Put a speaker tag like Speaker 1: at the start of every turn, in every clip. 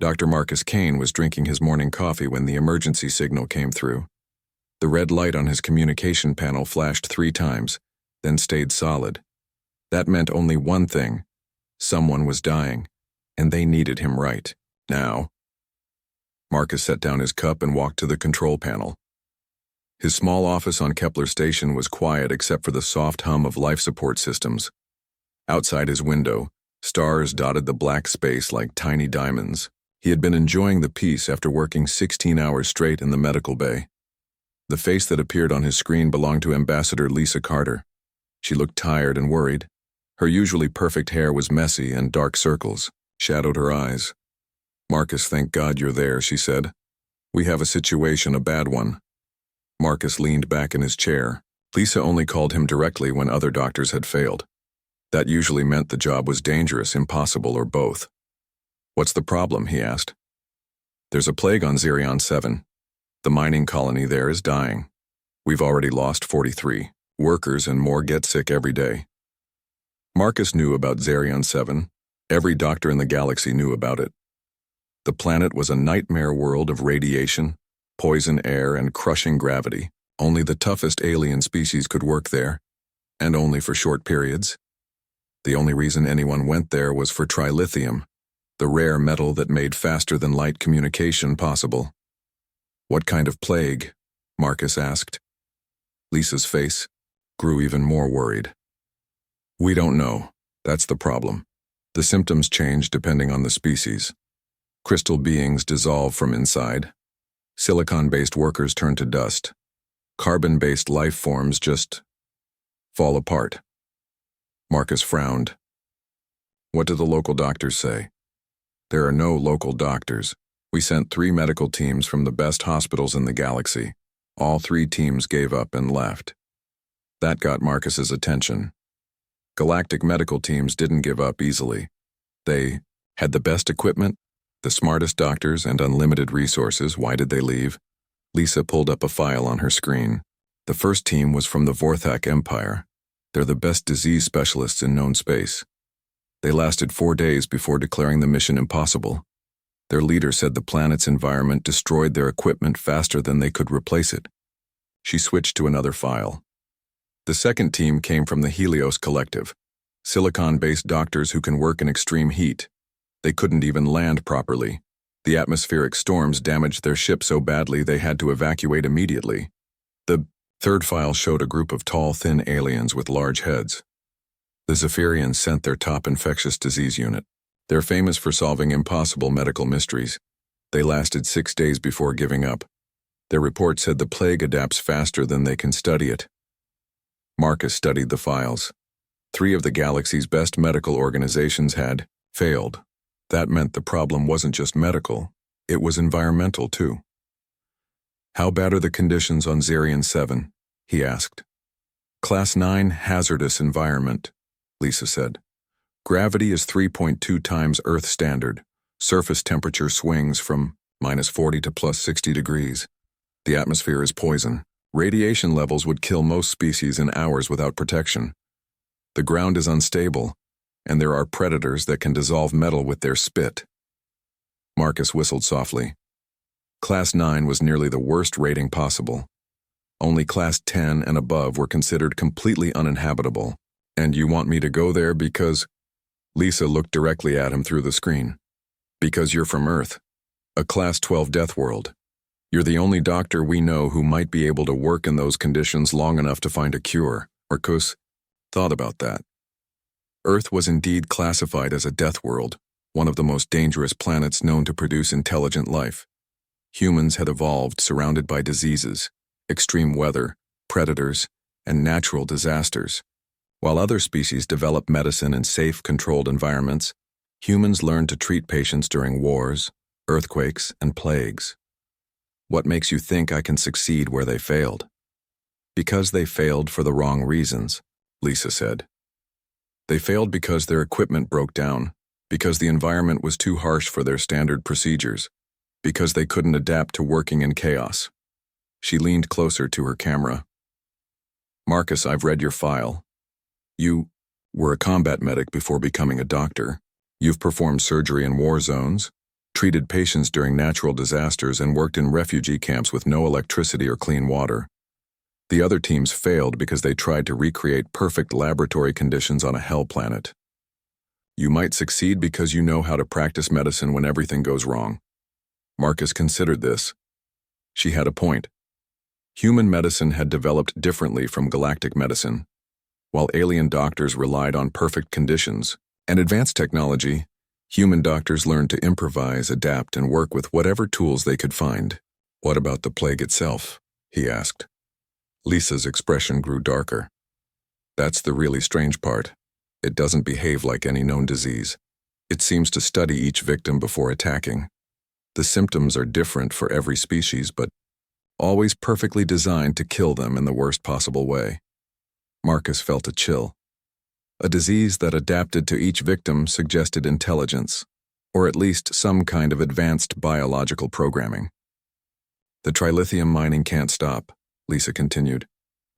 Speaker 1: Dr. Marcus Kane was drinking his morning coffee when the emergency signal came through. The red light on his communication panel flashed 3 times, then stayed solid. That meant only one thing. Someone was dying, and they needed him right now. Marcus set down his cup and walked to the control panel. His small office on Kepler Station was quiet except for the soft hum of life support systems. Outside his window, stars dotted the black space like tiny diamonds. He had been enjoying the peace after working 16 hours straight in the medical bay. The face that appeared on his screen belonged to Ambassador Lisa Carter. She looked tired and worried. Her usually perfect hair was messy and dark circles shadowed her eyes. "Marcus, thank God you're there," she said. "We have a situation, a bad one." Marcus leaned back in his chair. Lisa only called him directly when other doctors had failed. That usually meant the job was dangerous, impossible, or both. "What's the problem?" he asked. "There's a plague on Zerion 7. The mining colony there is dying. We've already lost 43 workers and more get sick every day." Marcus knew about Zerion 7. Every doctor in the galaxy knew about it. The planet was a nightmare world of radiation, poison air, and crushing gravity. Only the toughest alien species could work there, and only for short periods. The only reason anyone went there was for trilithium, the rare metal that made faster-than-light communication possible. "What kind of plague?" Marcus asked. Lisa's face grew even more worried. "We don't know. That's the problem. The symptoms change depending on the species. Crystal beings dissolve from inside. Silicon-based workers turn to dust. Carbon-based life forms just fall apart." Marcus frowned. "What do the local doctors say?" "There are no local doctors. We sent 3 medical teams from the best hospitals in the galaxy. All 3 teams gave up and left." That got Marcus's attention. Galactic medical teams didn't give up easily. They had the best equipment, the smartest doctors, and unlimited resources. Why did they leave? Lisa pulled up a file on her screen. The first team was from the Vorthak Empire. They're the best disease specialists in known space. They lasted 4 days before declaring the mission impossible. Their leader said the planet's environment destroyed their equipment faster than they could replace it. She switched to another file. The second team came from the Helios Collective, silicon-based doctors who can work in extreme heat. They couldn't even land properly. The atmospheric storms damaged their ship so badly they had to evacuate immediately. The third file showed a group of tall, thin aliens with large heads. The Zephyrians sent their top infectious disease unit. They're famous for solving impossible medical mysteries. They lasted 6 days before giving up. Their report said the plague adapts faster than they can study it. Marcus studied the files. 3 of the galaxy's best medical organizations had failed. That meant the problem wasn't just medical, it was environmental too. "How bad are the conditions on Zerion 7? He asked. "Class 9 hazardous environment," Lisa said. "Gravity is 3.2 times Earth standard. Surface temperature swings from -40 to +60 degrees. The atmosphere is poison. Radiation levels would kill most species in hours without protection. The ground is unstable, and there are predators that can dissolve metal with their spit." Marcus whistled softly. Class 9 was nearly the worst rating possible. Only Class 10 and above were considered completely uninhabitable. "And you want me to go there because—" Lisa looked directly at him through the screen. "Because you're from Earth, a Class 12 death world. You're the only doctor we know who might be able to work in those conditions long enough to find a cure." Marcus thought about that. Earth was indeed classified as a death world, one of the most dangerous planets known to produce intelligent life. Humans had evolved surrounded by diseases, extreme weather, predators, and natural disasters. While other species developed medicine in safe, controlled environments, humans learned to treat patients during wars, earthquakes, and plagues. "What makes you think I can succeed where they failed?" "Because they failed for the wrong reasons," Lisa said. "They failed because their equipment broke down, because the environment was too harsh for their standard procedures, because they couldn't adapt to working in chaos." She leaned closer to her camera. "Marcus, I've read your file. You were a combat medic before becoming a doctor. You've performed surgery in war zones. treated patients during natural disasters, and worked in refugee camps with no electricity or clean water. The other teams failed because they tried to recreate perfect laboratory conditions on a hell planet. You might succeed because you know how to practice medicine when everything goes wrong. Marcus considered this. She had a point. Human medicine had developed differently from galactic medicine. While alien doctors relied on perfect conditions and advanced technology, human doctors learned to improvise, adapt, and work with whatever tools they could find. What about the plague itself? He asked. Lisa's expression grew darker. That's the really strange part. It doesn't behave like any known disease. It seems to study each victim before attacking. The symptoms are different for every species, but always perfectly designed to kill them in the worst possible way. Marcus felt a chill. A disease that adapted to each victim suggested intelligence, or at least some kind of advanced biological programming. The trilithium mining can't stop, Lisa continued.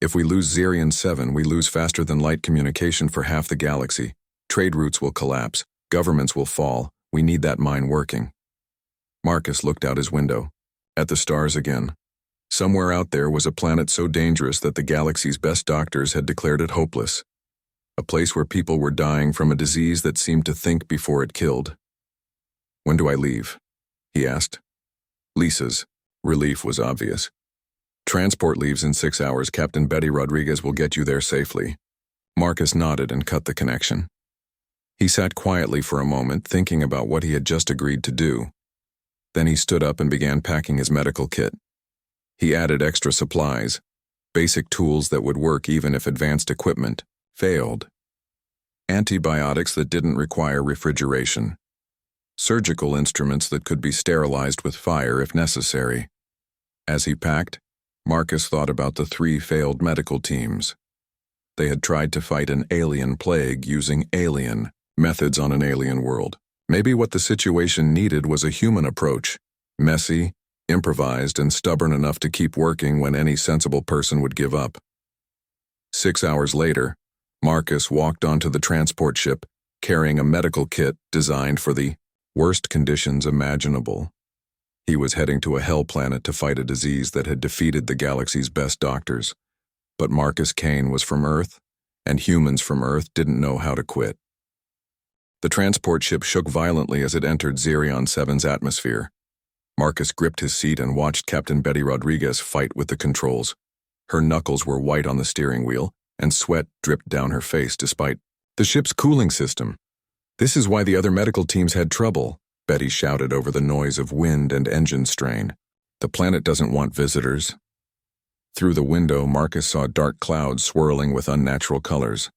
Speaker 1: If we lose Xerion-7, we lose faster-than-light communication for half the galaxy. Trade routes will collapse. Governments will fall. We need that mine working. Marcus looked out his window, at the stars again. Somewhere out there was a planet so dangerous that the galaxy's best doctors had declared it hopeless. A place where people were dying from a disease that seemed to think before it killed. When do I leave? He asked. Lisa's relief was obvious. Transport leaves in 6 hours. Captain Betty Rodriguez will get you there safely. Marcus nodded and cut the connection. He sat quietly for a moment, thinking about what he had just agreed to do. Then he stood up and began packing his medical kit. He added extra supplies, basic tools that would work even if advanced equipment failed. Antibiotics that didn't require refrigeration. Surgical instruments that could be sterilized with fire if necessary. As he packed, Marcus thought about the 3 failed medical teams. They had tried to fight an alien plague using alien methods on an alien world. Maybe what the situation needed was a human approach, messy, improvised, and stubborn enough to keep working when any sensible person would give up. 6 hours later, Marcus walked onto the transport ship, carrying a medical kit designed for the worst conditions imaginable. He was heading to a hell planet to fight a disease that had defeated the galaxy's best doctors. But Marcus Kane was from Earth, and humans from Earth didn't know how to quit. The transport ship shook violently as it entered Xerion-7's atmosphere. Marcus gripped his seat and watched Captain Betty Rodriguez fight with the controls. Her knuckles were white on the steering wheel, and sweat dripped down her face despite the ship's cooling system. This is why the other medical teams had trouble, Betty shouted over the noise of wind and engine strain. The planet doesn't want visitors. Through the window, Marcus saw dark clouds swirling with unnatural colors.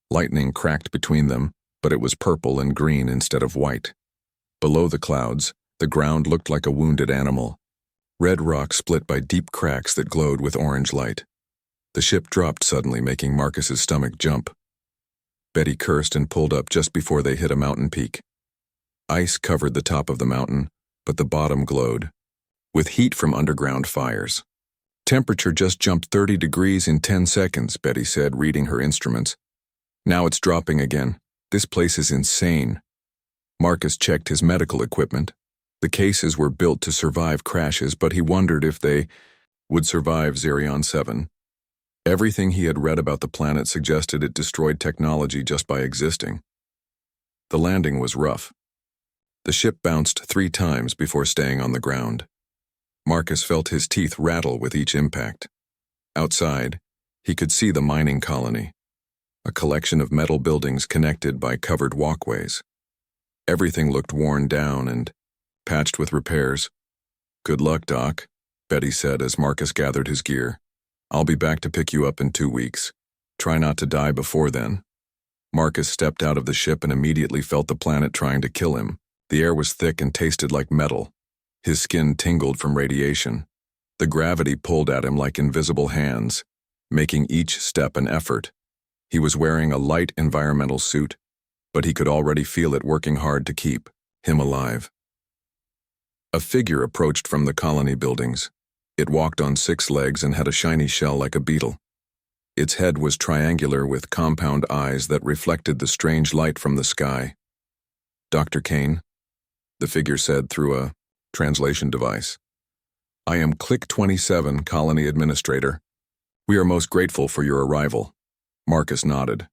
Speaker 1: Lightning cracked between them, but it was purple and green instead of white. Below the clouds, the ground looked like a wounded animal. Red rock split by deep cracks that glowed with orange light. The ship dropped suddenly, making Marcus's stomach jump. Betty cursed and pulled up just before they hit a mountain peak. Ice covered the top of the mountain, but the bottom glowed, with heat from underground fires. Temperature just jumped 30 degrees in 10 seconds, Betty said, reading her instruments. Now it's dropping again. This place is insane. Marcus checked his medical equipment. The cases were built to survive crashes, but he wondered if they would survive Xerion-7. Everything he had read about the planet suggested it destroyed technology just by existing. The landing was rough. The ship bounced 3 times before staying on the ground. Marcus felt his teeth rattle with each impact. Outside, he could see the mining colony, a collection of metal buildings connected by covered walkways. Everything looked worn down and patched with repairs. "Good luck, Doc," Betty said as Marcus gathered his gear. "I'll be back to pick you up in 2 weeks. Try not to die before then." Marcus stepped out of the ship and immediately felt the planet trying to kill him. The air was thick and tasted like metal. His skin tingled from radiation. The gravity pulled at him like invisible hands, making each step an effort. He was wearing a light environmental suit, but he could already feel it working hard to keep him alive. A figure approached from the colony buildings. It walked on 6 legs and had a shiny shell like a beetle. Its head was triangular with compound eyes that reflected the strange light from the sky. "Dr. Kane?" the figure said through a translation device. "I am Click 27, Colony Administrator. We are most grateful for your arrival." Marcus nodded.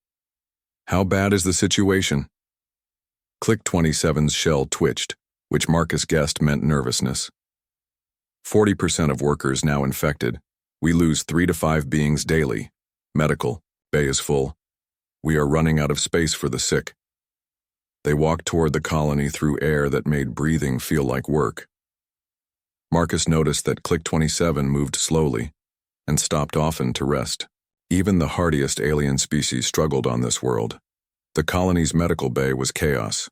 Speaker 1: "How bad is the situation?" Click 27's shell twitched, which Marcus guessed meant nervousness. 40% of workers now infected. We lose 3 to 5 beings daily. Medical. Bay is full. We are running out of space for the sick. They walked toward the colony through air that made breathing feel like work. Marcus noticed that Click 27 moved slowly and stopped often to rest. Even the hardiest alien species struggled on this world. The colony's medical bay was chaos.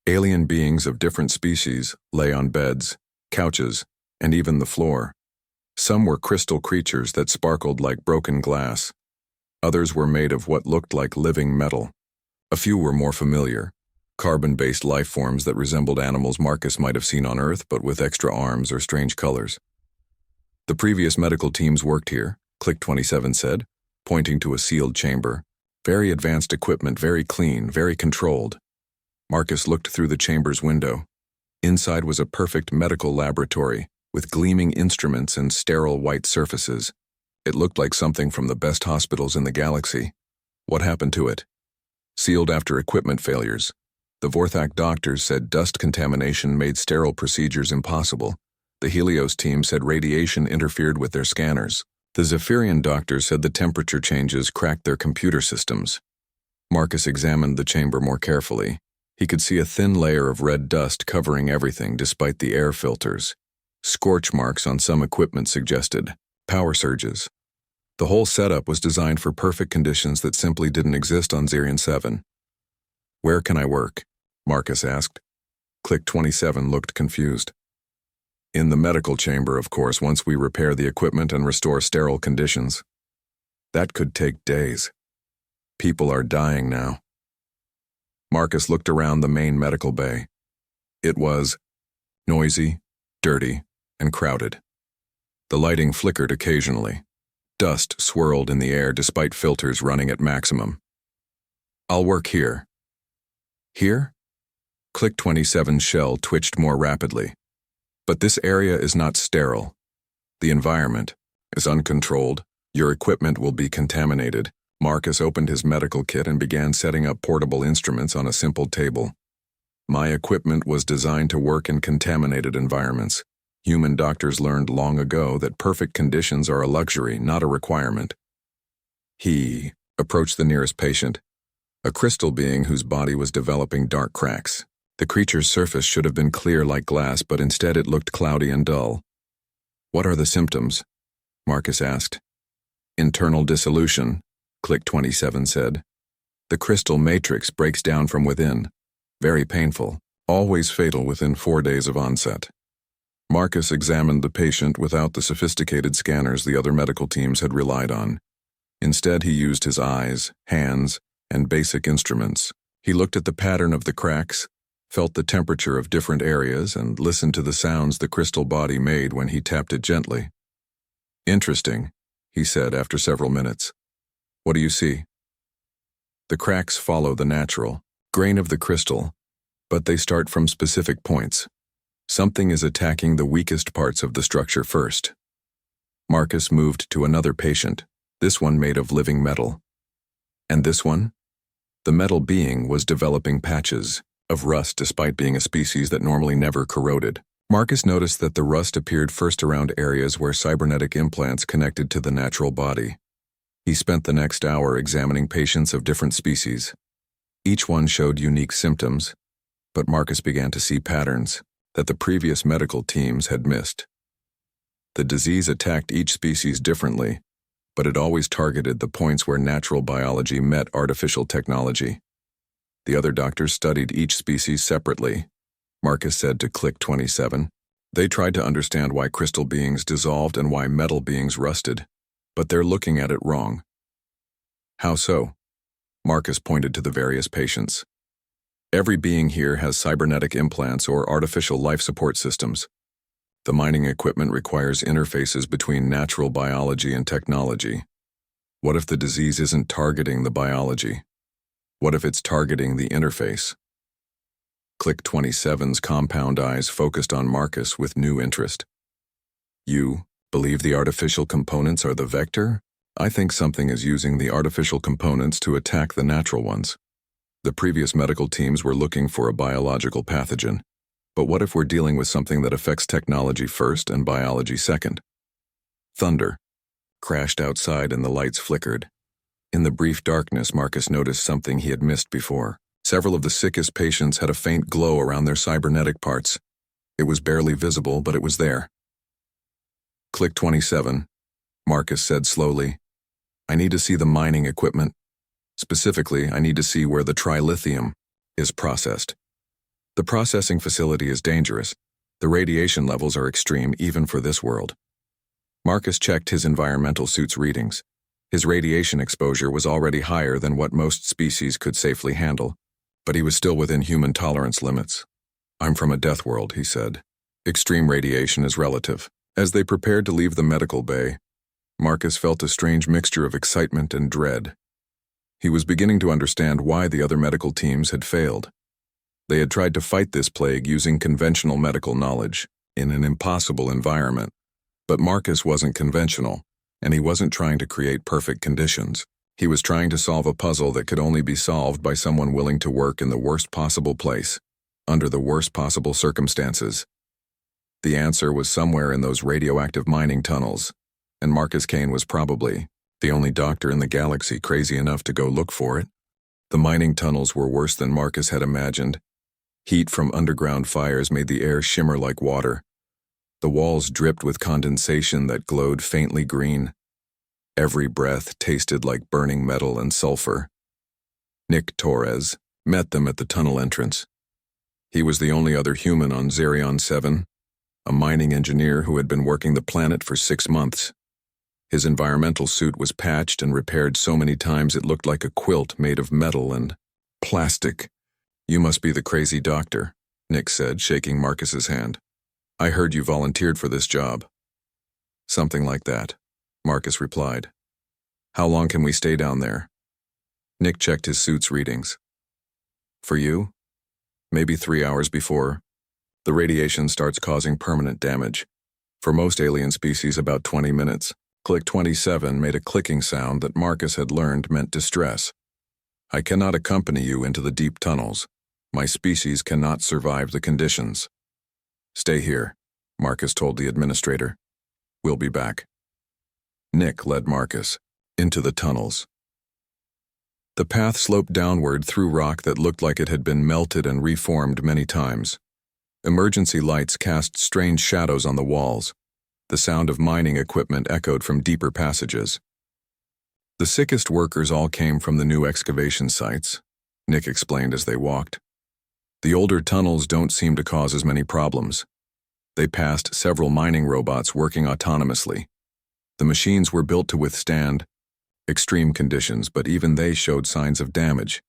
Speaker 1: Alien beings of different species lay on beds, couches, and even the floor. Some were crystal creatures that sparkled like broken glass. Others were made of what looked like living metal. A few were more familiar, carbon-based life forms that resembled animals Marcus might have seen on Earth, but with extra arms or strange colors. The previous medical teams worked here, Click 27 said, pointing to a sealed chamber. Very advanced equipment, very clean, very controlled. Marcus looked through the chamber's window. Inside was a perfect medical laboratory, with gleaming instruments and sterile white surfaces. It looked like something from the best hospitals in the galaxy. What happened to it? Sealed after equipment failures. The Vorthak doctors said dust contamination made sterile procedures impossible. The Helios team said radiation interfered with their scanners. The Zephyrian doctors said the temperature changes cracked their computer systems. Marcus examined the chamber more carefully. He could see a thin layer of red dust covering everything despite the air filters. Scorch marks on some equipment suggested power surges. The whole setup was designed for perfect conditions that simply didn't exist on Zirion 7. "Where can I work?" Marcus asked. Click 27 looked confused. "In the medical chamber, of course, once we repair the equipment and restore sterile conditions. That could take days. People are dying now." Marcus looked around the main medical bay. It was noisy, dirty, and crowded. The lighting flickered occasionally. Dust swirled in the air despite filters running at maximum. "I'll work here." "Here?" Click 27's shell twitched more rapidly. "But this area is not sterile. The environment is uncontrolled. Your equipment will be contaminated." Marcus opened his medical kit and began setting up portable instruments on a simple table. "My equipment was designed to work in contaminated environments. Human doctors learned long ago that perfect conditions are a luxury, not a requirement." He approached the nearest patient, a crystal being whose body was developing dark cracks. The creature's surface should have been clear like glass, but instead it looked cloudy and dull. "What are the symptoms?" Marcus asked. "Internal dissolution," Click 27 said. "The crystal matrix breaks down from within. Very painful, always fatal within 4 days of onset." Marcus examined the patient without the sophisticated scanners the other medical teams had relied on. Instead, he used his eyes, hands, and basic instruments. He looked at the pattern of the cracks, felt the temperature of different areas, and listened to the sounds the crystal body made when he tapped it gently. "Interesting," he said after several minutes. "What do you see?" "The cracks follow the natural grain of the crystal, but they start from specific points. Something is attacking the weakest parts of the structure first." Marcus moved to another patient, this one made of living metal. "And this one?" The metal being was developing patches of rust despite being a species that normally never corroded. Marcus noticed that the rust appeared first around areas where cybernetic implants connected to the natural body. He spent the next hour examining patients of different species. Each one showed unique symptoms, but Marcus began to see patterns that the previous medical teams had missed. The disease attacked each species differently, but it always targeted the points where natural biology met artificial technology. The other doctors studied each species separately, Marcus said to Click 27. They tried to understand why crystal beings dissolved and why metal beings rusted, but they're looking at it wrong. "How so?" Marcus pointed to the various patients. "Every being here has cybernetic implants or artificial life support systems. The mining equipment requires interfaces between natural biology and technology. What if the disease isn't targeting the biology? What if it's targeting the interface?" Click 27's compound eyes focused on Marcus with new interest. You believe the artificial components are the vector? I think something is using the artificial components to attack the natural ones. The previous medical teams were looking for a biological pathogen. But what if we're dealing with something that affects technology first and biology second? Thunder crashed outside and the lights flickered. In the brief darkness, Marcus noticed something he had missed before. Several of the sickest patients had a faint glow around their cybernetic parts. It was barely visible, but it was there. Click 27, Marcus said slowly. I need to see the mining equipment. Specifically, I need to see where the trilithium is processed. The processing facility is dangerous. The radiation levels are extreme even for this world. Marcus checked his environmental suit's readings. His radiation exposure was already higher than what most species could safely handle, but he was still within human tolerance limits. I'm from a death world, he said. Extreme radiation is relative. As they prepared to leave the medical bay, Marcus felt a strange mixture of excitement and dread. He was beginning to understand why the other medical teams had failed. They had tried to fight this plague using conventional medical knowledge, in an impossible environment. But Marcus wasn't conventional, and he wasn't trying to create perfect conditions. He was trying to solve a puzzle that could only be solved by someone willing to work in the worst possible place, under the worst possible circumstances. The answer was somewhere in those radioactive mining tunnels, and Marcus Kane was probably the only doctor in the galaxy crazy enough to go look for it. The mining tunnels were worse than Marcus had imagined. Heat from underground fires made the air shimmer like water. The walls dripped with condensation that glowed faintly green. Every breath tasted like burning metal and sulfur. Nick Torres met them at the tunnel entrance. He was the only other human on Zerion 7, a mining engineer who had been working the planet for 6 months. His environmental suit was patched and repaired so many times it looked like a quilt made of metal and plastic. You must be the crazy doctor, Nick said, shaking Marcus's hand. I heard you volunteered for this job. Something like that, Marcus replied. How long can we stay down there? Nick checked his suit's readings. For you? Maybe 3 hours before. The radiation starts causing permanent damage. For most alien species, about 20 minutes. Click 27 made a clicking sound that Marcus had learned meant distress. I cannot accompany you into the deep tunnels. My species cannot survive the conditions. Stay here, Marcus told the administrator. We'll be back. Nick led Marcus into the tunnels. The path sloped downward through rock that looked like it had been melted and reformed many times. Emergency lights cast strange shadows on the walls. The sound of mining equipment echoed from deeper passages. The sickest workers all came from the new excavation sites, Nick explained as they walked. The older tunnels don't seem to cause as many problems. They passed several mining robots working autonomously. The machines were built to withstand extreme conditions, but even they showed signs of damage.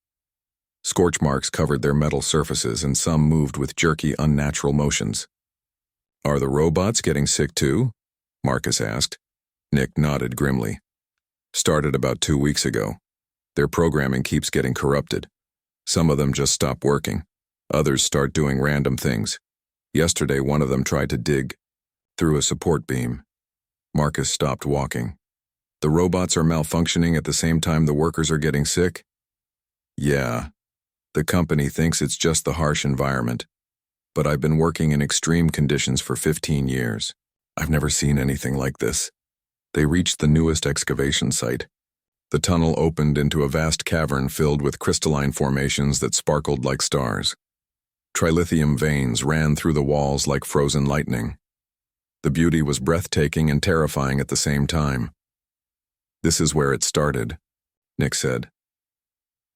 Speaker 1: Scorch marks covered their metal surfaces, and some moved with jerky, unnatural motions. Are the robots getting sick too? Marcus asked. Nick nodded grimly. Started about 2 weeks ago. Their programming keeps getting corrupted. Some of them just stop working. Others start doing random things. Yesterday, one of them tried to dig through a support beam. Marcus stopped walking. The robots are malfunctioning at the same time the workers are getting sick? Yeah. The company thinks it's just the harsh environment. But I've been working in extreme conditions for 15 years. I've never seen anything like this. They reached the newest excavation site. The tunnel opened into a vast cavern filled with crystalline formations that sparkled like stars. Trilithium veins ran through the walls like frozen lightning. The beauty was breathtaking and terrifying at the same time. This is where it started, Nick said.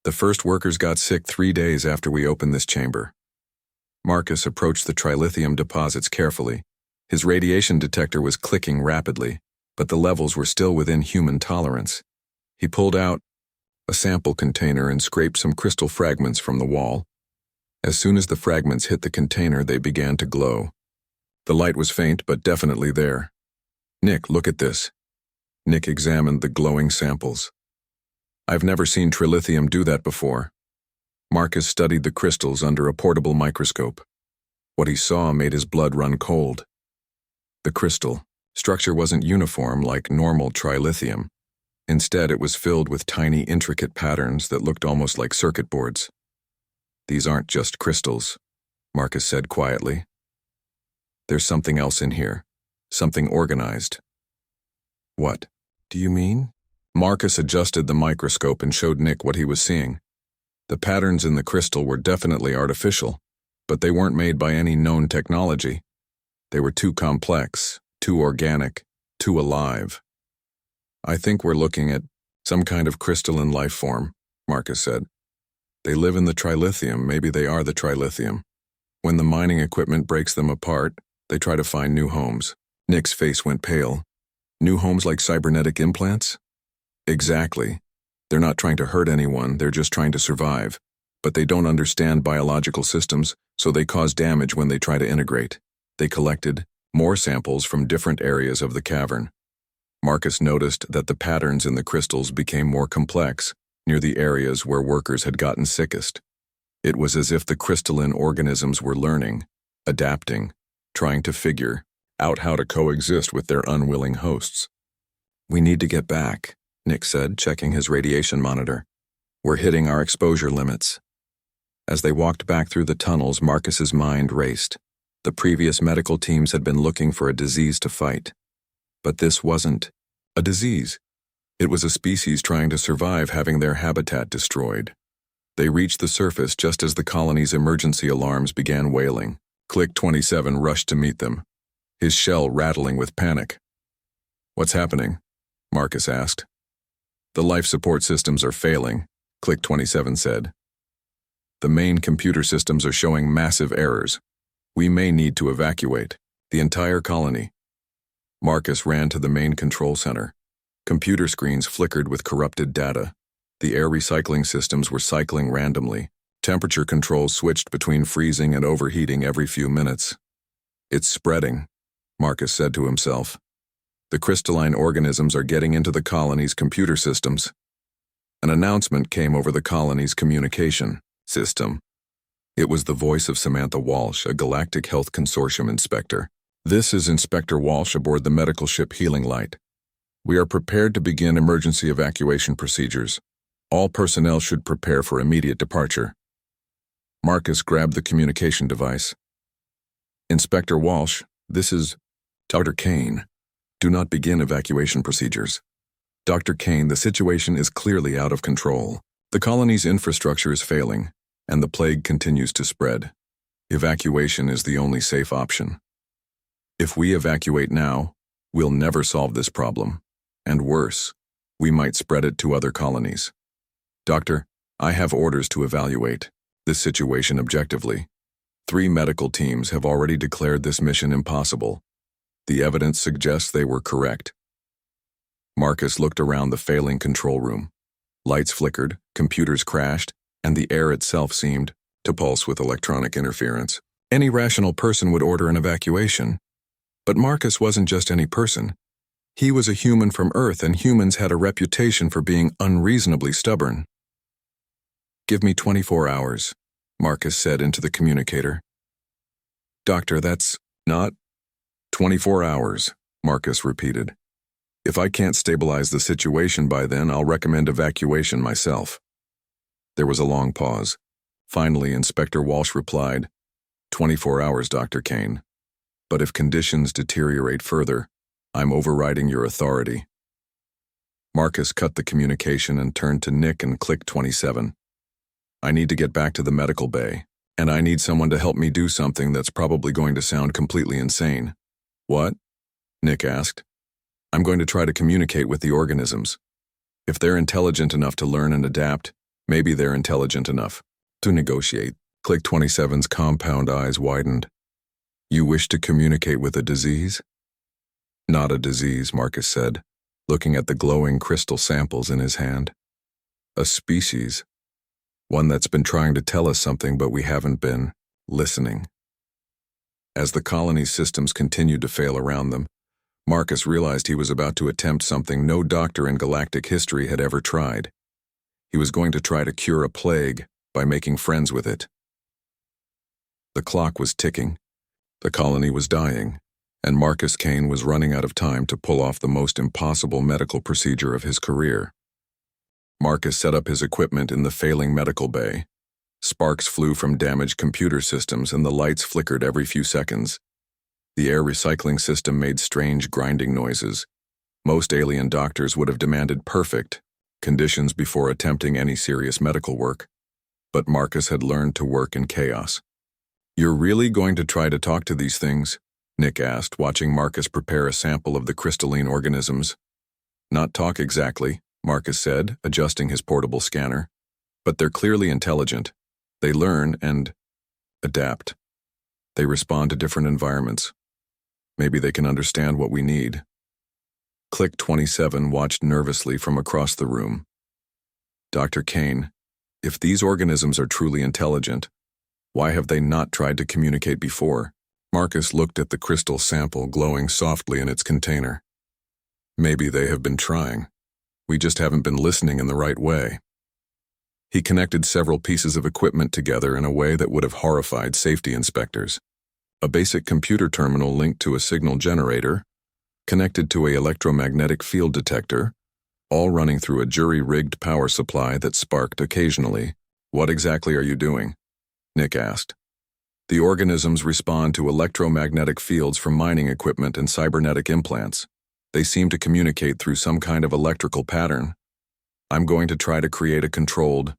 Speaker 1: The first workers got sick 3 days after we opened this chamber. Marcus approached the trilithium deposits carefully. His radiation detector was clicking rapidly, but the levels were still within human tolerance. He pulled out a sample container and scraped some crystal fragments from the wall. As soon as the fragments hit the container, they began to glow. The light was faint, but definitely there. Nick, look at this. Nick examined the glowing samples. I've never seen trilithium do that before. Marcus studied the crystals under a portable microscope. What he saw made his blood run cold. The crystal structure wasn't uniform like normal trilithium. Instead, it was filled with tiny, intricate patterns that looked almost like circuit boards. "These aren't just crystals," Marcus said quietly. "There's something else in here. Something organized." "What do you mean?" Marcus adjusted the microscope and showed Nick what he was seeing. The patterns in the crystal were definitely artificial, but they weren't made by any known technology. They were too complex, too organic, too alive. "I think we're looking at some kind of crystalline life form," Marcus said. "They live in the trilithium. Maybe they are the trilithium. When the mining equipment breaks them apart, they try to find new homes." Nick's face went pale. "New homes like cybernetic implants?" "Exactly. They're not trying to hurt anyone, they're just trying to survive. But they don't understand biological systems, so they cause damage when they try to integrate." They collected more samples from different areas of the cavern. Marcus noticed that the patterns in the crystals became more complex near the areas where workers had gotten sickest. It was as if the crystalline organisms were learning, adapting, trying to figure out how to coexist with their unwilling hosts. "We need to get back," Nick said, checking his radiation monitor. "We're hitting our exposure limits." As they walked back through the tunnels, Marcus's mind raced. The previous medical teams had been looking for a disease to fight. But this wasn't a disease. It was a species trying to survive having their habitat destroyed. They reached the surface just as the colony's emergency alarms began wailing. Click 27 rushed to meet them, his shell rattling with panic. "What's happening?" Marcus asked. "The life support systems are failing," Click 27 said. "The main computer systems are showing massive errors. We may need to evacuate the entire colony." Marcus ran to the main control center. Computer screens flickered with corrupted data. The air recycling systems were cycling randomly. Temperature controls switched between freezing and overheating every few minutes. "It's spreading," Marcus said to himself. "The crystalline organisms are getting into the colony's computer systems." An announcement came over the colony's communication system. It was the voice of Samantha Walsh, a Galactic Health Consortium inspector. "This is Inspector Walsh aboard the medical ship Healing Light. We are prepared to begin emergency evacuation procedures. All personnel should prepare for immediate departure." Marcus grabbed the communication device. "Inspector Walsh, this is Dr. Kane. Do not begin evacuation procedures." "Dr. Kane, the situation is clearly out of control. The colony's infrastructure is failing, and the plague continues to spread. Evacuation is the only safe option. If we evacuate now, we'll never solve this problem. And worse, we might spread it to other colonies. Doctor, I have orders to evaluate this situation objectively. 3 medical teams have already declared this mission impossible. The evidence suggests they were correct." Marcus looked around the failing control room. Lights flickered, computers crashed, and the air itself seemed to pulse with electronic interference. Any rational person would order an evacuation. But Marcus wasn't just any person. He was a human from Earth, and humans had a reputation for being unreasonably stubborn. "Give me 24 hours, Marcus said into the communicator. "Doctor, that's not 24 hours, Marcus repeated. "If I can't stabilize the situation by then, I'll recommend evacuation myself." There was a long pause. Finally, Inspector Walsh replied, 24 hours, Dr. Kane. But if conditions deteriorate further, I'm overriding your authority." Marcus cut the communication and turned to Nick and Click 27. "I need to get back to the medical bay, and I need someone to help me do something that's probably going to sound completely insane." "What?" Nick asked. "I'm going to try to communicate with the organisms. If they're intelligent enough to learn and adapt, maybe they're intelligent enough to negotiate." Click 27's compound eyes widened. "You wish to communicate with a disease?" "Not a disease," Marcus said, looking at the glowing crystal samples in his hand. "A species. One that's been trying to tell us something, but we haven't been listening." As the colony's systems continued to fail around them, Marcus realized he was about to attempt something no doctor in galactic history had ever tried. He was going to try to cure a plague by making friends with it. The clock was ticking. The colony was dying, and Marcus Kane was running out of time to pull off the most impossible medical procedure of his career. Marcus set up his equipment in the failing medical bay. Sparks flew from damaged computer systems and the lights flickered every few seconds. The air recycling system made strange grinding noises. Most alien doctors would have demanded perfect conditions before attempting any serious medical work, but Marcus had learned to work in chaos. "You're really going to try to talk to these things?" Nick asked, watching Marcus prepare a sample of the crystalline organisms. "Not talk exactly," Marcus said, adjusting his portable scanner. "But they're clearly intelligent. They learn and adapt. They respond to different environments. Maybe they can understand what we need." Click 27 watched nervously from across the room. "Dr. Kane, if these organisms are truly intelligent, why have they not tried to communicate before?" Marcus looked at the crystal sample glowing softly in its container. "Maybe they have been trying. We just haven't been listening in the right way." He connected several pieces of equipment together in a way that would have horrified safety inspectors. A basic computer terminal linked to a signal generator, connected to an electromagnetic field detector, all running through a jury-rigged power supply that sparked occasionally. "What exactly are you doing?" Nick asked. "The organisms respond to electromagnetic fields from mining equipment and cybernetic implants. They seem to communicate through some kind of electrical pattern. I'm going to try to create a controlled,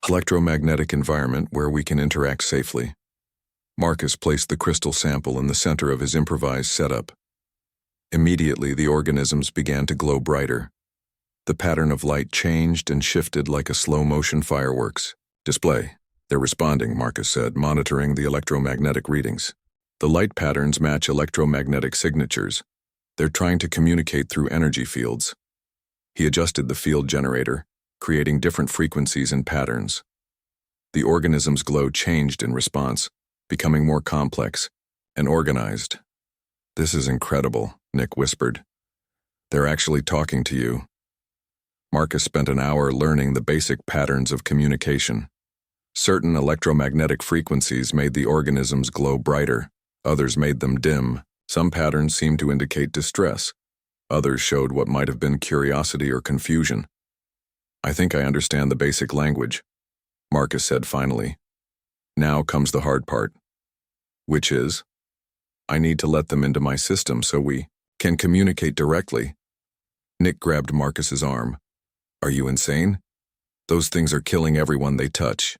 Speaker 1: electromagnetic environment where we can interact safely." Marcus placed the crystal sample in the center of his improvised setup. Immediately, the organisms began to glow brighter. The pattern of light changed and shifted like a slow-motion fireworks display. "They're responding," Marcus said, monitoring the electromagnetic readings. "The light patterns match electromagnetic signatures. They're trying to communicate through energy fields." He adjusted the field generator, creating different frequencies and patterns. The organism's glow changed in response, becoming more complex and organized. "This is incredible," Nick whispered. "They're actually talking to you." Marcus spent an hour learning the basic patterns of communication. Certain electromagnetic frequencies made the organisms glow brighter, others made them dim. Some patterns seemed to indicate distress, others showed what might have been curiosity or confusion. "I think I understand the basic language," Marcus said finally. "Now comes the hard part." "Which is?" "I need to let them into my system so we can communicate directly." Nick grabbed Marcus's arm. "Are you insane? Those things are killing everyone they touch.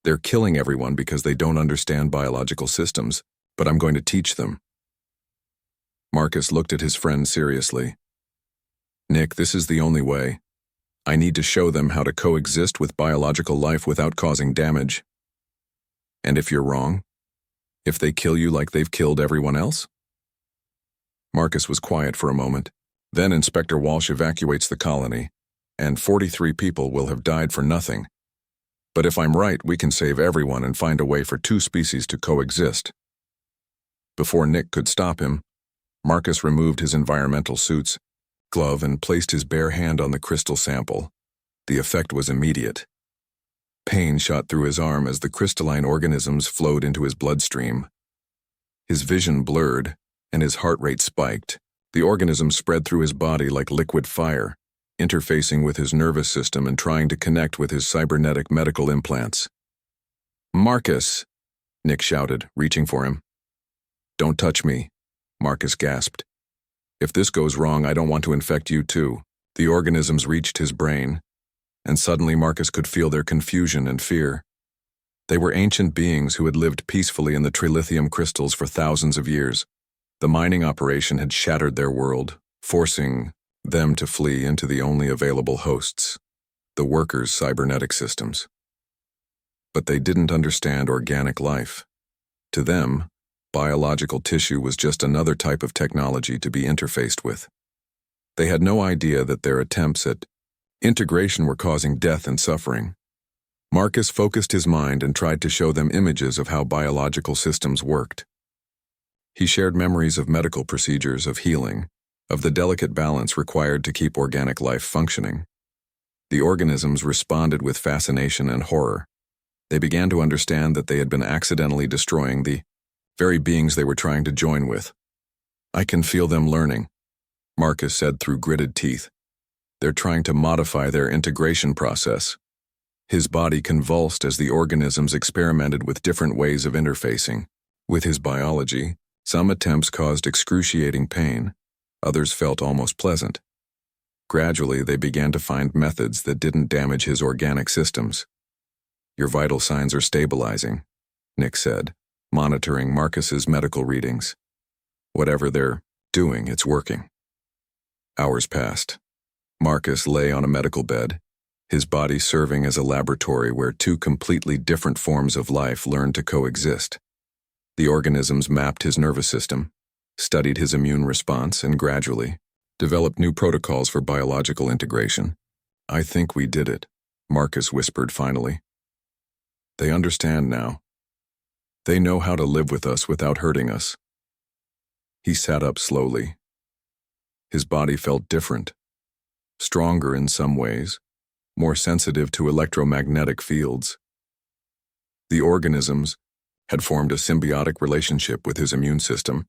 Speaker 1: They're killing everyone because they don't understand biological systems, but I'm going to teach them." Marcus looked at his friend seriously. "Nick, this is the only way. I need to show them how to coexist with biological life without causing damage." "And if you're wrong? If they kill you like they've killed everyone else?" Marcus was quiet for a moment. "Then Inspector Walsh evacuates the colony, and 43 people will have died for nothing. But if I'm right, we can save everyone and find a way for two species to coexist." Before Nick could stop him, Marcus removed his environmental suits, glove, and placed his bare hand on the crystal sample. The effect was immediate. Pain shot through his arm as the crystalline organisms flowed into his bloodstream. His vision blurred, and his heart rate spiked. The organisms spread through his body like liquid fire, interfacing with his nervous system and trying to connect with his cybernetic medical implants. "Marcus!" Nick shouted, reaching for him. "Don't touch me," Marcus gasped. "If this goes wrong, I don't want to infect you too." The organisms reached his brain, and suddenly Marcus could feel their confusion and fear. They were ancient beings who had lived peacefully in the trilithium crystals for thousands of years. The mining operation had shattered their world, forcing them to flee into the only available hosts, the workers' cybernetic systems. But they didn't understand organic life. To them, biological tissue was just another type of technology to be interfaced with. They had no idea that their attempts at integration were causing death and suffering. Marcus focused his mind and tried to show them images of how biological systems worked. He shared memories of medical procedures, of healing, of the delicate balance required to keep organic life functioning. The organisms responded with fascination and horror. They began to understand that they had been accidentally destroying the very beings they were trying to join with. "I can feel them learning," Marcus said through gritted teeth. "They're trying to modify their integration process." His body convulsed as the organisms experimented with different ways of interfacing. With his biology, some attempts caused excruciating pain, others felt almost pleasant. Gradually, they began to find methods that didn't damage his organic systems. "Your vital signs are stabilizing," Nick said, monitoring Marcus's medical readings. "Whatever they're doing, it's working." Hours passed. Marcus lay on a medical bed, his body serving as a laboratory where two completely different forms of life learned to coexist. The organisms mapped his nervous system, studied his immune response, and gradually developed new protocols for biological integration. "I think we did it," Marcus whispered finally. "They understand now. They know how to live with us without hurting us." He sat up slowly. His body felt different, stronger in some ways, more sensitive to electromagnetic fields. The organisms had formed a symbiotic relationship with his immune system,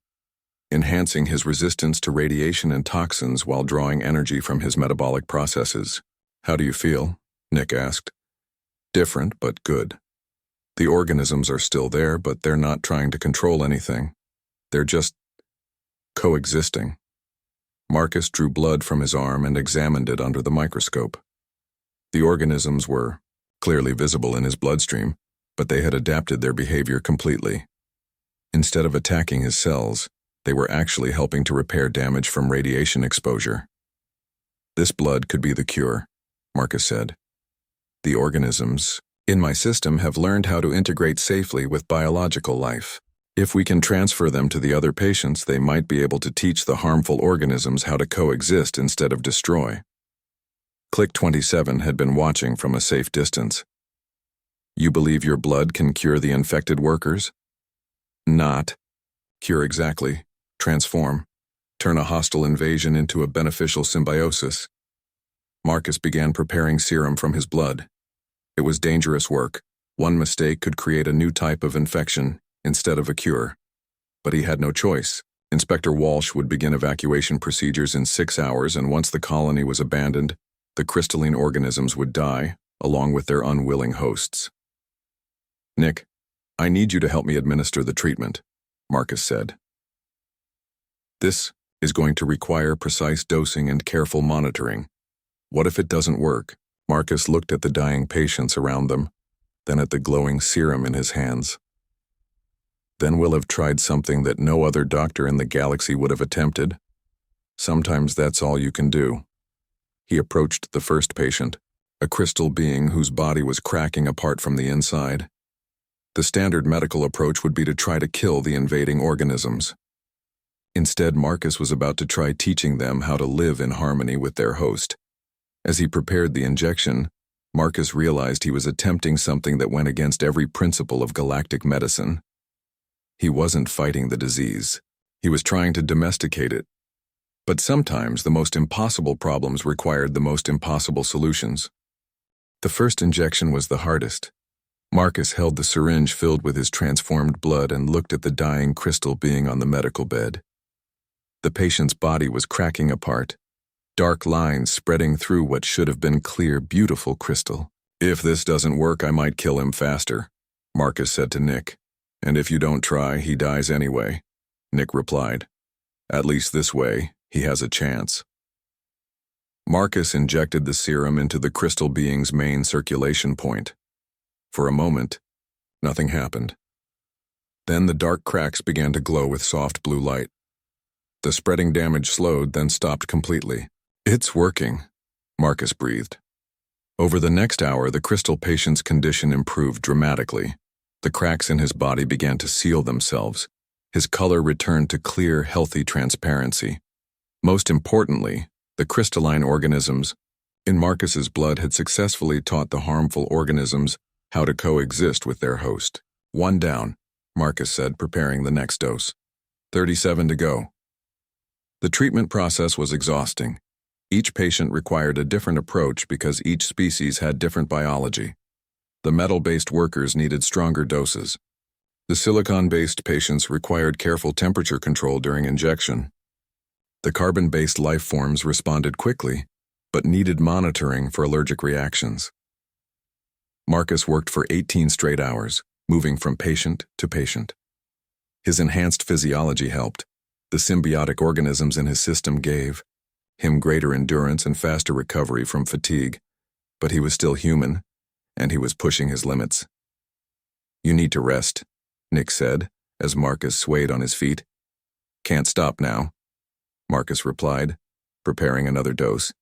Speaker 1: enhancing his resistance to radiation and toxins while drawing energy from his metabolic processes. "How do you feel?" Nick asked. "Different, but good. The organisms are still there, but they're not trying to control anything. They're just coexisting." Marcus drew blood from his arm and examined it under the microscope. The organisms were clearly visible in his bloodstream, but they had adapted their behavior completely. Instead of attacking his cells, they were actually helping to repair damage from radiation exposure. "This blood could be the cure," Marcus said. "The organisms in my system have learned how to integrate safely with biological life. If we can transfer them to the other patients, they might be able to teach the harmful organisms how to coexist instead of destroy." Click 27 had been watching from a safe distance. "You believe your blood can cure the infected workers?" "Not cure exactly. Transform. Turn a hostile invasion into a beneficial symbiosis." Marcus began preparing serum from his blood. It was dangerous work. One mistake could create a new type of infection instead of a cure. But he had no choice. Inspector Walsh would begin evacuation procedures in 6 hours, and once the colony was abandoned, the crystalline organisms would die, along with their unwilling hosts. "Nick, I need you to help me administer the treatment," Marcus said. "This is going to require precise dosing and careful monitoring. What if it doesn't work?" Marcus looked at the dying patients around them, then at the glowing serum in his hands. "Then we'll have tried something that no other doctor in the galaxy would have attempted. Sometimes that's all you can do." He approached the first patient, a crystal being whose body was cracking apart from the inside. The standard medical approach would be to try to kill the invading organisms. Instead, Marcus was about to try teaching them how to live in harmony with their host. As he prepared the injection, Marcus realized he was attempting something that went against every principle of galactic medicine. He wasn't fighting the disease. He was trying to domesticate it. But sometimes the most impossible problems required the most impossible solutions. The first injection was the hardest. Marcus held the syringe filled with his transformed blood and looked at the dying crystal being on the medical bed. The patient's body was cracking apart, dark lines spreading through what should have been clear, beautiful crystal. "If this doesn't work, I might kill him faster," Marcus said to Nick. "And if you don't try, he dies anyway," Nick replied. "At least this way, he has a chance." Marcus injected the serum into the crystal being's main circulation point. For a moment, nothing happened. Then the dark cracks began to glow with soft blue light. The spreading damage slowed, then stopped completely. "It's working," Marcus breathed. Over the next hour, the crystal patient's condition improved dramatically. The cracks in his body began to seal themselves. His color returned to clear, healthy transparency. Most importantly, the crystalline organisms in Marcus's blood had successfully taught the harmful organisms how to coexist with their host. "One down," Marcus said, preparing the next dose. 37 to go. The treatment process was exhausting. Each patient required a different approach because each species had different biology. The metal-based workers needed stronger doses. The silicon-based patients required careful temperature control during injection. The carbon-based life forms responded quickly, but needed monitoring for allergic reactions. Marcus worked for 18 straight hours, moving from patient to patient. His enhanced physiology helped. The symbiotic organisms in his system gave him greater endurance and faster recovery from fatigue, but he was still human, and he was pushing his limits. "You need to rest," Nick said, as Marcus swayed on his feet. "Can't stop now," Marcus replied, preparing another dose.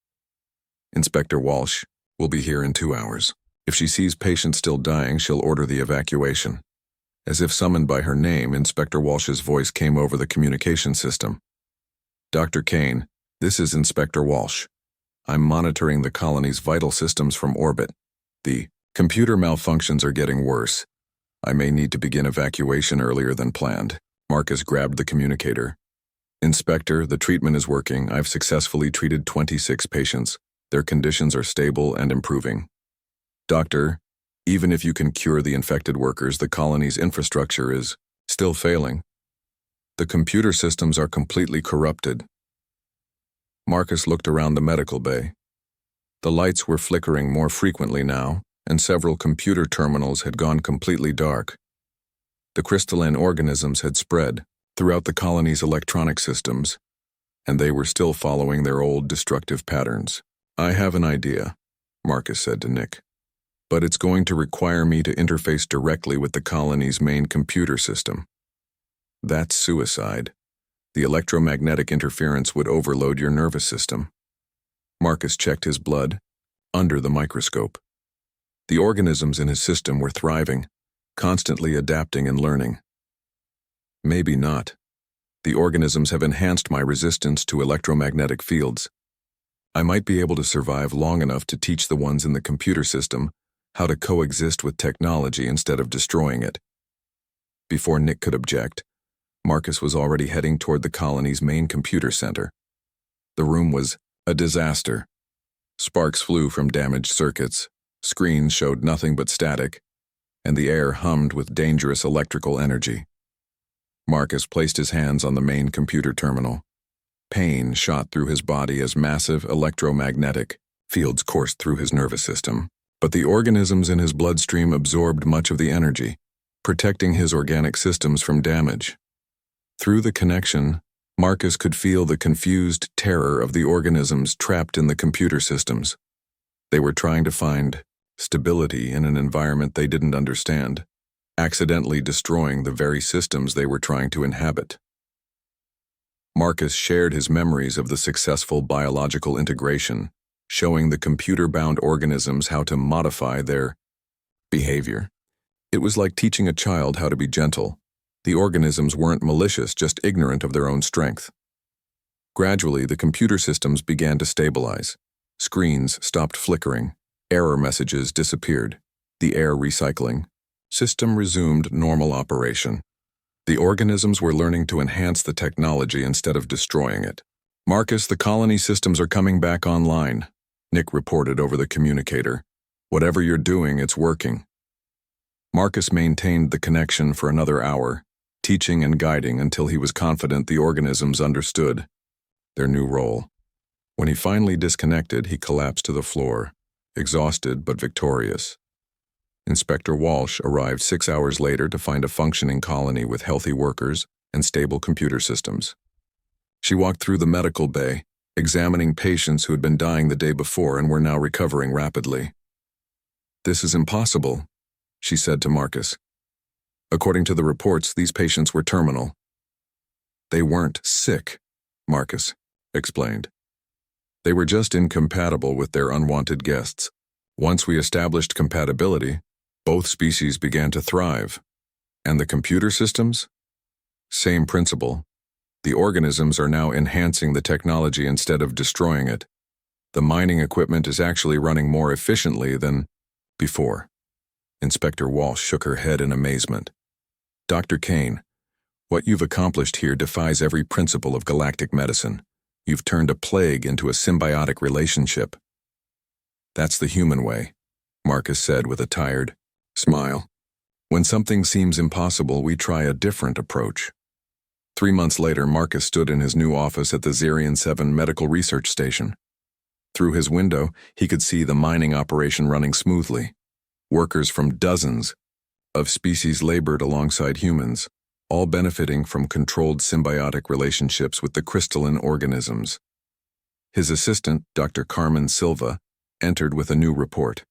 Speaker 1: "Inspector Walsh will be here in 2 hours. If she sees patients still dying, she'll order the evacuation." As if summoned by her name, Inspector Walsh's voice came over the communication system. "Dr. Kane, this is Inspector Walsh. I'm monitoring the colony's vital systems from orbit. The computer malfunctions are getting worse. I may need to begin evacuation earlier than planned." Marcus grabbed the communicator. "Inspector, the treatment is working. I've successfully treated 26 patients. Their conditions are stable and improving. Doctor, even if you can cure the infected workers, the colony's infrastructure is still failing. The computer systems are completely corrupted." Marcus looked around the medical bay. The lights were flickering more frequently now, and several computer terminals had gone completely dark. The crystalline organisms had spread throughout the colony's electronic systems, and they were still following their old destructive patterns. "I have an idea," Marcus said to Nick. "But it's going to require me to interface directly with the colony's main computer system." "That's suicide. The electromagnetic interference would overload your nervous system." Marcus checked his blood under the microscope. The organisms in his system were thriving, constantly adapting and learning. "Maybe not. The organisms have enhanced my resistance to electromagnetic fields. I might be able to survive long enough to teach the ones in the computer system how to coexist with technology instead of destroying it." Before Nick could object, Marcus was already heading toward the colony's main computer center. The room was a disaster. Sparks flew from damaged circuits, screens showed nothing but static, and the air hummed with dangerous electrical energy. Marcus placed his hands on the main computer terminal. Pain shot through his body as massive electromagnetic fields coursed through his nervous system. But the organisms in his bloodstream absorbed much of the energy, protecting his organic systems from damage. Through the connection, Marcus could feel the confused terror of the organisms trapped in the computer systems. They were trying to find stability in an environment they didn't understand, accidentally destroying the very systems they were trying to inhabit. Marcus shared his memories of the successful biological integration, showing the computer-bound organisms how to modify their behavior. It was like teaching a child how to be gentle. The organisms weren't malicious, just ignorant of their own strength. Gradually, the computer systems began to stabilize. Screens stopped flickering. Error messages disappeared. The air recycling system resumed normal operation. The organisms were learning to enhance the technology instead of destroying it. "Marcus, the colony systems are coming back online," Nick reported over the communicator. "Whatever you're doing, it's working." Marcus maintained the connection for another hour, teaching and guiding until he was confident the organisms understood their new role. When he finally disconnected, he collapsed to the floor, exhausted but victorious. Inspector Walsh arrived 6 hours later to find a functioning colony with healthy workers and stable computer systems. She walked through the medical bay, examining patients who had been dying the day before and were now recovering rapidly. "This is impossible," she said to Marcus. "According to the reports, these patients were terminal." "They weren't sick," Marcus explained. "They were just incompatible with their unwanted guests. Once we established compatibility, both species began to thrive. And the computer systems? Same principle. The organisms are now enhancing the technology instead of destroying it. The mining equipment is actually running more efficiently than before." Inspector Walsh shook her head in amazement. "Dr. Kane, what you've accomplished here defies every principle of galactic medicine. You've turned a plague into a symbiotic relationship." "That's the human way," Marcus said with a tired, Smile. When something seems impossible, we try a different approach. 3 months later, Marcus stood in his new office at the Zarian 7 Medical Research Station. Through his window, he could see the mining operation running smoothly. Workers from dozens of species labored alongside humans, all benefiting from controlled symbiotic relationships with the crystalline organisms. His assistant, Dr. Carmen Silva, entered with a new report.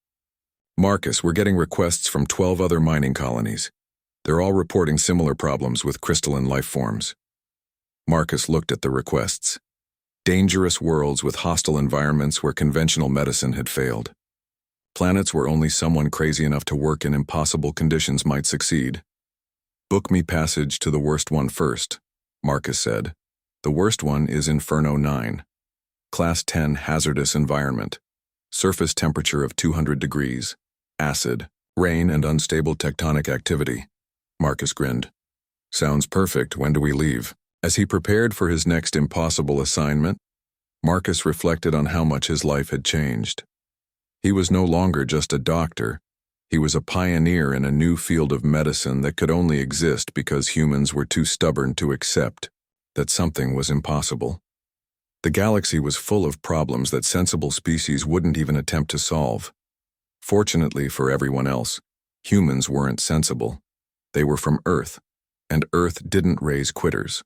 Speaker 1: Marcus, we're getting requests from 12 other mining colonies. They're all reporting similar problems with crystalline life forms. Marcus looked at the requests. Dangerous worlds with hostile environments where conventional medicine had failed. Planets where only someone crazy enough to work in impossible conditions might succeed. Book me passage to the worst one first, Marcus said. The worst one is Inferno 9. Class 10 hazardous environment. Surface temperature of 200 degrees. Acid, rain, and unstable tectonic activity. Marcus grinned. Sounds perfect. When do we leave? As he prepared for his next impossible assignment, Marcus reflected on how much his life had changed. He was no longer just a doctor. He was a pioneer in a new field of medicine that could only exist because humans were too stubborn to accept that something was impossible. The galaxy was full of problems that sensible species wouldn't even attempt to solve. Fortunately for everyone else, humans weren't sensible. They were from Earth, and Earth didn't raise quitters.